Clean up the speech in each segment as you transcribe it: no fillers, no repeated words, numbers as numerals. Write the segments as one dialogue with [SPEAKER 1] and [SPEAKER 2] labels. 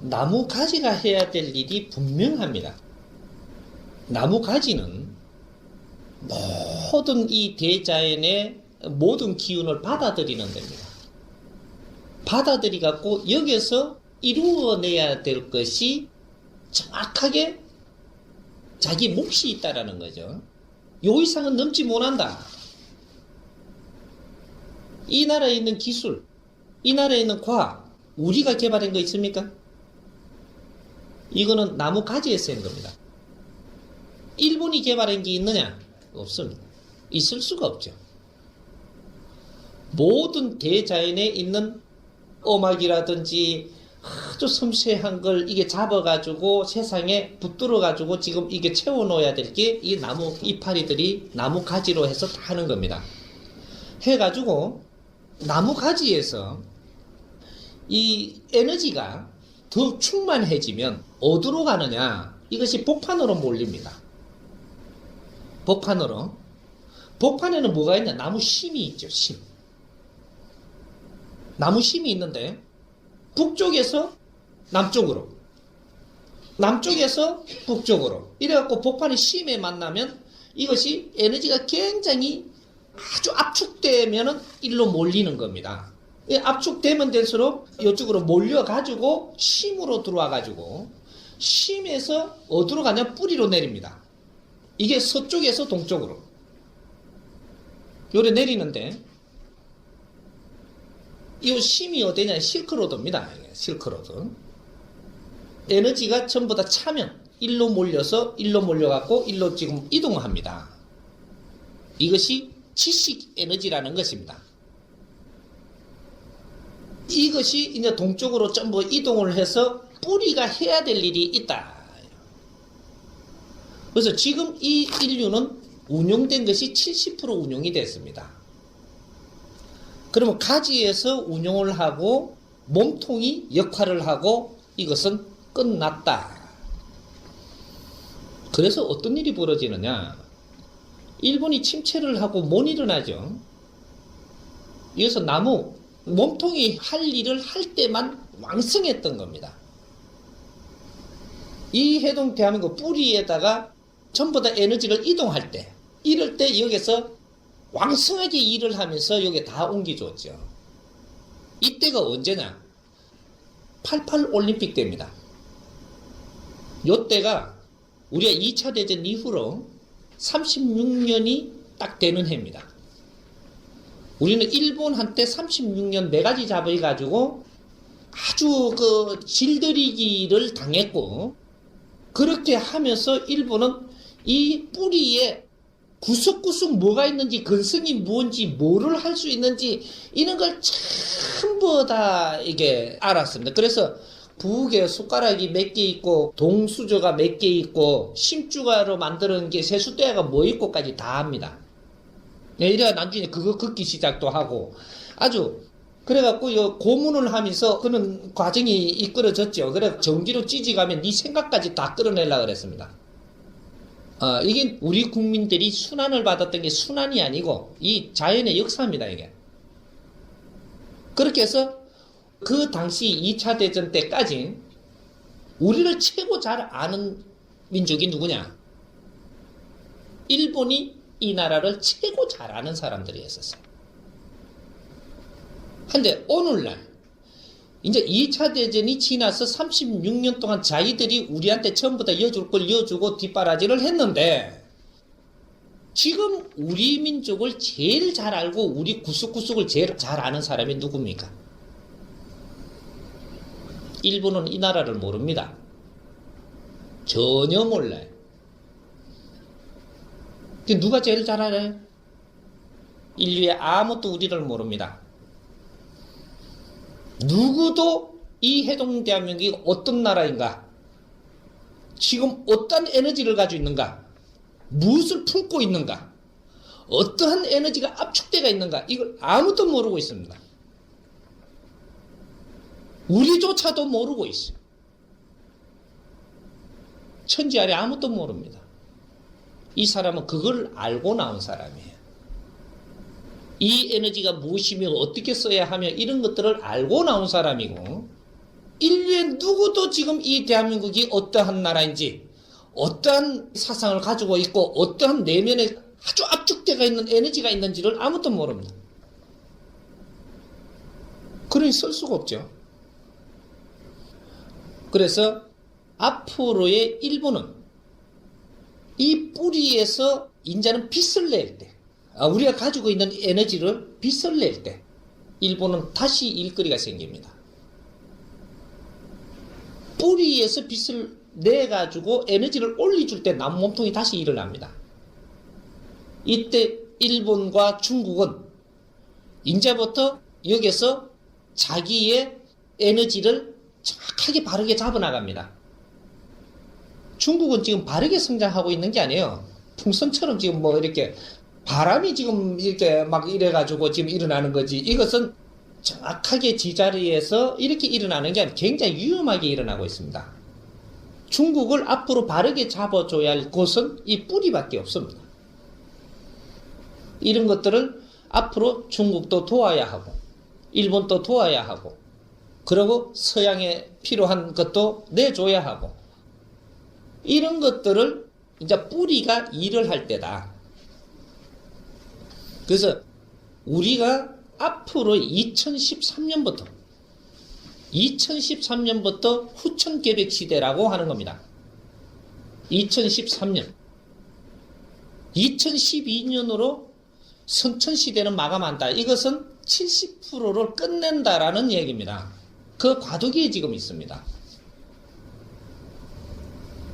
[SPEAKER 1] 나무 가지가 해야 될 일이 분명합니다. 나무 가지는 모든 이 대자연의 모든 기운을 받아들이는 겁니다. 받아들이 갖고 여기서 이루어내야 될 것이 정확하게 자기 몫이 있다라는 거죠. 요 이상은 넘지 못한다. 이 나라에 있는 기술, 이 나라에 있는 과학, 우리가 개발한 거 있습니까? 이거는 나무 가지에서 한 겁니다. 일본이 개발한 게 있느냐? 없습니다. 있을 수가 없죠. 모든 대자연에 있는 어막이라든지 아주 섬세한 걸 이게 잡아가지고 세상에 붙들어가지고 지금 이게 채워놓아야 될 게 이 나무 이파리들이 나무 가지로 해서 다 하는 겁니다. 해가지고 나무 가지에서 이 에너지가 더 충만해지면 어디로 가느냐? 이것이 복판으로 몰립니다. 복판으로. 복판에는 뭐가 있냐? 나무 심이 있죠. 심. 나무 심이 있는데 북쪽에서 남쪽으로, 남쪽에서 북쪽으로 이래갖고 복판의 심에 만나면 이것이 에너지가 굉장히 아주 압축되면은 일로 몰리는 겁니다. 압축되면 될수록 이쪽으로 몰려가지고 심으로 들어와가지고 심에서 어디로 가냐? 뿌리로 내립니다. 이게 서쪽에서 동쪽으로 요래 내리는데 이 심이 어디냐? 실크로드입니다. 실크로드. 에너지가 전부 다 차면 일로 몰려서 일로 몰려갖고 일로 지금 이동합니다. 이것이 지식 에너지라는 것입니다. 이것이 이제 동쪽으로 전부 이동을 해서 뿌리가 해야 될 일이 있다. 그래서 지금 이 인류는 운용된 것이 70% 운용이 됐습니다. 그러면 가지에서 운용을 하고 몸통이 역할을 하고 이것은 끝났다. 그래서 어떤 일이 벌어지느냐? 일본이 침체를 하고 못 일어나죠. 이어서 나무 몸통이 할 일을 할 때만 왕성했던 겁니다. 이 해동 대한민국 뿌리에다가 전부 다 에너지를 이동할 때, 이럴 때 여기서 왕성하게 일을 하면서 여기 다 옮겨줬죠. 이때가 언제냐? 88 올림픽 때입니다. 요때가 우리가 2차 대전 이후로 36년이 딱 되는 해입니다. 우리는 일본한테 36년 매가지 잡아가지고 아주 그 질들이기를 당했고, 그렇게 하면서 일본은 이 뿌리에 구석구석 뭐가 있는지, 근성이 뭔지, 뭐를 할 수 있는지, 이런 걸 전부 다 이게 알았습니다. 그래서 북에 숟가락이 몇 개 있고, 동수저가 몇 개 있고, 심주가로 만드는 게 세숫대가 뭐 있고까지 다 합니다. 이래야 나중에 그거 긋기 시작도 하고, 아주, 그래갖고 요 고문을 하면서 그런 과정이 이끌어졌죠. 그래 전기로 찌지가면 네 생각까지 다 끌어내려고 그랬습니다. 이게 우리 국민들이 순환을 받았던 게 순환이 아니고 이 자연의 역사입니다, 이게. 그렇게 해서 그 당시 2차 대전 때까지 우리를 최고 잘 아는 민족이 누구냐? 일본이 이 나라를 최고 잘 아는 사람들이 있었어요. 근데 오늘날 이제 2차 대전이 지나서 36년 동안 자기들이 우리한테 전부 다 여줄 걸 여주고 뒷바라지를 했는데, 지금 우리 민족을 제일 잘 알고 우리 구석구석을 제일 잘 아는 사람이 누굽니까? 일본은 이 나라를 모릅니다. 전혀 몰라요. 누가 제일 잘 알아요? 인류의 아무도 우리를 모릅니다. 누구도 이 해동 대한민국이 어떤 나라인가, 지금 어떤 에너지를 가지고 있는가, 무엇을 품고 있는가, 어떠한 에너지가 압축되어 있는가, 이걸 아무도 모르고 있습니다. 우리조차도 모르고 있어요. 천지 아래 아무도 모릅니다. 이 사람은 그걸 알고 나온 사람이에요. 이 에너지가 무엇이며 어떻게 써야 하며 이런 것들을 알고 나온 사람이고, 인류의 누구도 지금 이 대한민국이 어떠한 나라인지, 어떠한 사상을 가지고 있고, 어떠한 내면에 아주 압축되어 있는 에너지가 있는지를 아무도 모릅니다. 그러니 쓸 수가 없죠. 그래서 앞으로의 일본은 이 뿌리에서 인자는 빛을 낼 때, 우리가 가지고 있는 에너지를 빛을 낼 때 일본은 다시 일거리가 생깁니다. 뿌리에서 빛을 내가지고 에너지를 올려줄 때 나무 몸통이 다시 일어납니다. 이때 일본과 중국은 이제부터 여기서 자기의 에너지를 정확하게 바르게 잡아나갑니다. 중국은 지금 바르게 성장하고 있는 게 아니에요. 풍선처럼 지금 뭐 이렇게 바람이 지금 이렇게 막 이래가지고 지금 일어나는 거지. 이것은 정확하게 지자리에서 이렇게 일어나는 게 아니라 굉장히 위험하게 일어나고 있습니다. 중국을 앞으로 바르게 잡아줘야 할 곳은 이 뿌리밖에 없습니다. 이런 것들을 앞으로 중국도 도와야 하고, 일본도 도와야 하고, 그리고 서양에 필요한 것도 내줘야 하고, 이런 것들을 이제 뿌리가 일을 할 때다. 그래서 우리가 앞으로 2013년부터 후천계백 시대라고 하는 겁니다. 2013년. 2012년으로 선천시대는 마감한다. 이것은 70%를 끝낸다라는 얘기입니다. 그 과도기에 지금 있습니다.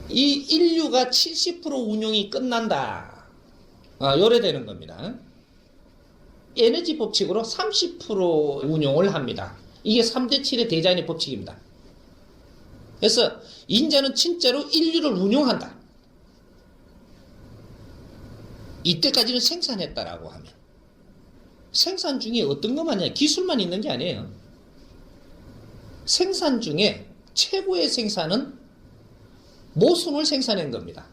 [SPEAKER 1] 이 인류가 70% 운용이 끝난다. 요래 되는 겁니다. 에너지 법칙으로 30% 운용을 합니다. 이게 3대 7의 대자연의 법칙입니다. 그래서 인자는 진짜로 인류를 운용한다. 이때까지는 생산했다라고 하면, 생산 중에 어떤 것만이냐, 기술만 있는 게 아니에요. 생산 중에 최고의 생산은 모순을 생산한 겁니다.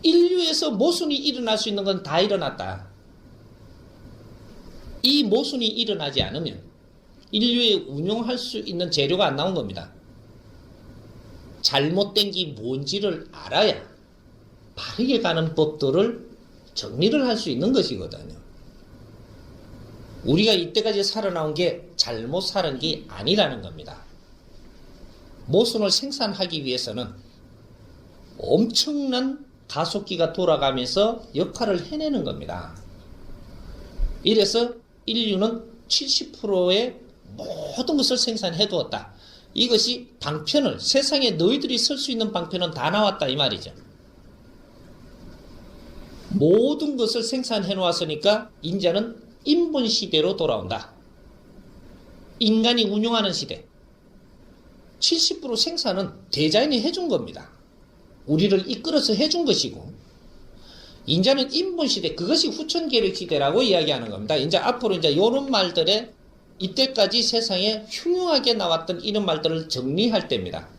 [SPEAKER 1] 인류에서 모순이 일어날 수 있는 건 다 일어났다. 이 모순이 일어나지 않으면 인류에 운용할 수 있는 재료가 안 나온 겁니다. 잘못된 게 뭔지를 알아야 바르게 가는 법들을 정리를 할 수 있는 것이거든요. 우리가 이때까지 살아나온 게 잘못 살은 게 아니라는 겁니다. 모순을 생산하기 위해서는 엄청난 가속기가 돌아가면서 역할을 해내는 겁니다. 이래서 인류는 70%의 모든 것을 생산해 두었다. 이것이 방편을, 세상에 너희들이 설 수 있는 방편은 다 나왔다 이 말이죠. 모든 것을 생산해 놓았으니까 인자는 인본 시대로 돌아온다. 인간이 운용하는 시대. 70% 생산은 대자연이 해준 겁니다. 우리를 이끌어서 해준 것이고, 인자는 인본 시대, 그것이 후천계획 시대라고 이야기하는 겁니다. 이제 앞으로 이제 이런 말들에 이때까지 세상에 흉흉하게 나왔던 이런 말들을 정리할 때입니다.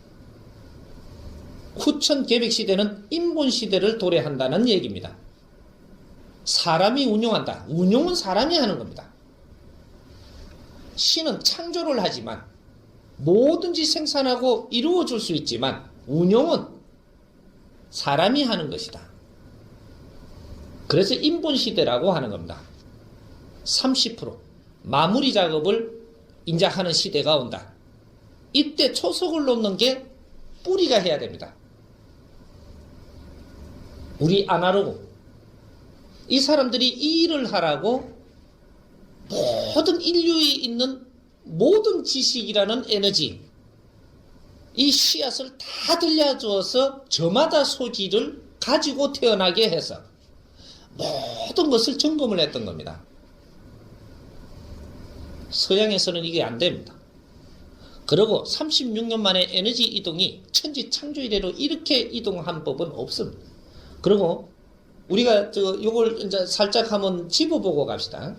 [SPEAKER 1] 후천계획 시대는 인본 시대를 도래한다는 얘기입니다. 사람이 운용한다. 운용은 사람이 하는 겁니다. 신은 창조를 하지만 뭐든지 생산하고 이루어줄 수 있지만 운용은 사람이 하는 것이다. 그래서 인본시대라고 하는 겁니다. 30% 마무리 작업을 이제 하는 시대가 온다. 이때 초석을 놓는 게 뿌리가 해야 됩니다. 우리 아날로그. 이 사람들이 이 일을 하라고 모든 인류에 있는 모든 지식이라는 에너지, 이 씨앗을 다 들려주어서 저마다 소질을 가지고 태어나게 해서 모든 것을 점검을 했던 겁니다. 서양에서는 이게 안 됩니다. 그리고 36년 만에 에너지 이동이 천지 창조 이래로 이렇게 이동한 법은 없습니다. 그리고 우리가 요걸 이제 살짝 한번 집어보고 갑시다.